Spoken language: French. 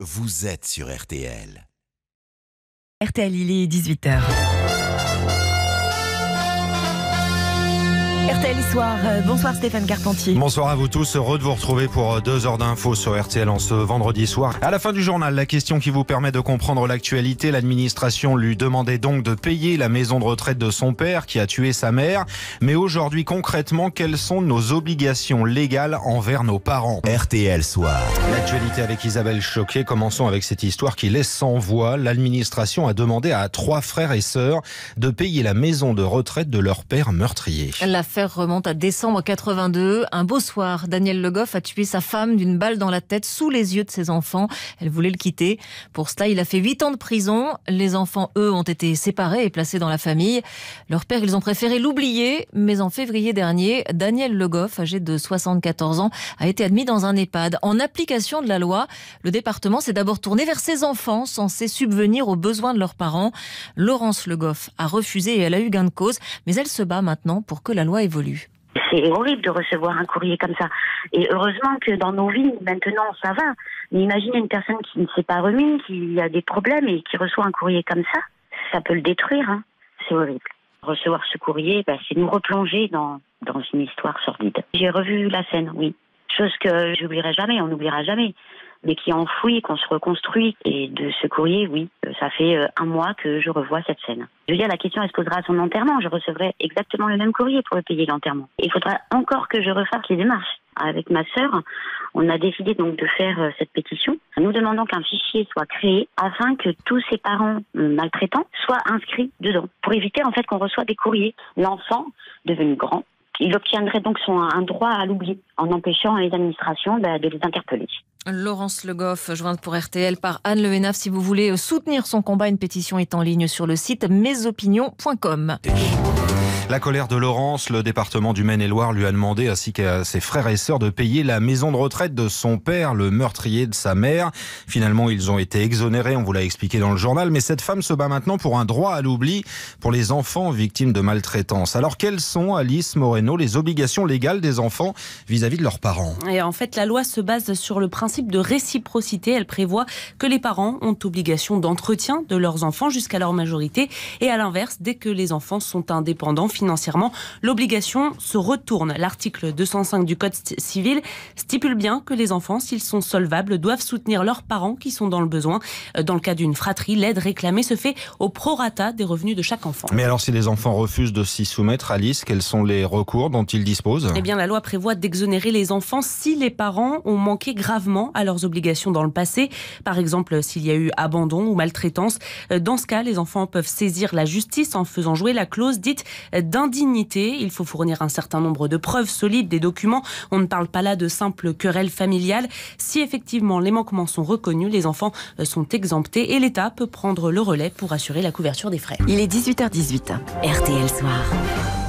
Vous êtes sur RTL. RTL, il est 18h. RTL Soir, bonsoir Stéphane Carpentier. Bonsoir à vous tous, heureux de vous retrouver pour 2 heures d'infos sur RTL en ce vendredi soir. À la fin du journal, la question qui vous permet de comprendre l'actualité. L'administration lui demandait donc de payer la maison de retraite de son père qui a tué sa mère. Mais aujourd'hui, concrètement, quelles sont nos obligations légales envers nos parents ? RTL Soir. L'actualité avec Isabelle Choquet. Commençons avec cette histoire qui laisse sans voix. L'administration a demandé à 3 frères et sœurs de payer la maison de retraite de leur père meurtrier. L'affaire remonte à décembre 82. Un beau soir, Daniel Le Goff a tué sa femme d'une balle dans la tête sous les yeux de ses enfants. Elle voulait le quitter. Pour cela, il a fait 8 ans de prison. Les enfants, eux, ont été séparés et placés dans la famille. Leur père, ils ont préféré l'oublier. Mais en février dernier, Daniel Le Goff, âgé de 74 ans, a été admis dans un EHPAD. En application de la loi, le département s'est d'abord tourné vers ses enfants, censés subvenir aux besoins de leurs parents. Laurence Le Goff a refusé et elle a eu gain de cause. Mais elle se bat maintenant pour que la loi évolue. C'est horrible de recevoir un courrier comme ça. Et heureusement que dans nos vies, maintenant, ça va. Mais imaginez une personne qui ne s'est pas remise, qui a des problèmes et qui reçoit un courrier comme ça peut le détruire. Hein. C'est horrible. Recevoir ce courrier, c'est nous replonger dans une histoire sordide. J'ai revu la scène, oui. Chose que j'oublierai jamais, on n'oubliera jamais. Mais qui est enfouie, qu'on se reconstruit. Et de ce courrier, oui, ça fait 1 mois que je revois cette scène. Je veux dire, la question, elle se posera à son enterrement. Je recevrai exactement le même courrier pour payer l'enterrement. Il faudra encore que je refasse les démarches. Avec ma sœur, on a décidé donc de faire cette pétition. Nous demandons qu'un fichier soit créé afin que tous ces parents maltraitants soient inscrits dedans. Pour éviter en fait qu'on reçoive des courriers. L'enfant, devenu grand, il obtiendrait donc un droit à l'oubli en empêchant les administrations de les interpeller. Laurence Le Goff, jointe pour RTL par Anne Le Hénaff. Si vous voulez soutenir son combat, une pétition est en ligne sur le site mesopinions.com. La colère de Laurence, le département du Maine-et-Loire lui a demandé, ainsi qu'à ses frères et sœurs, de payer la maison de retraite de son père, le meurtrier de sa mère. Finalement, ils ont été exonérés, on vous l'a expliqué dans le journal, mais cette femme se bat maintenant pour un droit à l'oubli pour les enfants victimes de maltraitance. Alors, quelles sont, Alice Moreno, les obligations légales des enfants vis-à-vis de leurs parents ? Et en fait, la loi se base sur le principe de réciprocité. Elle prévoit que les parents ont obligation d'entretien de leurs enfants jusqu'à leur majorité. Et à l'inverse, dès que les enfants sont indépendants financièrement, l'obligation se retourne. L'article 205 du Code civil stipule bien que les enfants, s'ils sont solvables, doivent soutenir leurs parents qui sont dans le besoin. Dans le cas d'une fratrie, l'aide réclamée se fait au prorata des revenus de chaque enfant. Mais alors, si les enfants refusent de s'y soumettre, Alice, quels sont les recours dont ils disposent ? Eh bien, la loi prévoit d'exonérer les enfants si les parents ont manqué gravement à leurs obligations dans le passé. Par exemple, s'il y a eu abandon ou maltraitance. Dans ce cas, les enfants peuvent saisir la justice en faisant jouer la clause dite d'indignité. Il faut fournir un certain nombre de preuves solides, des documents. On ne parle pas là de simples querelles familiales. Si effectivement les manquements sont reconnus, les enfants sont exemptés et l'État peut prendre le relais pour assurer la couverture des frais. Il est 18h18. RTL Soir.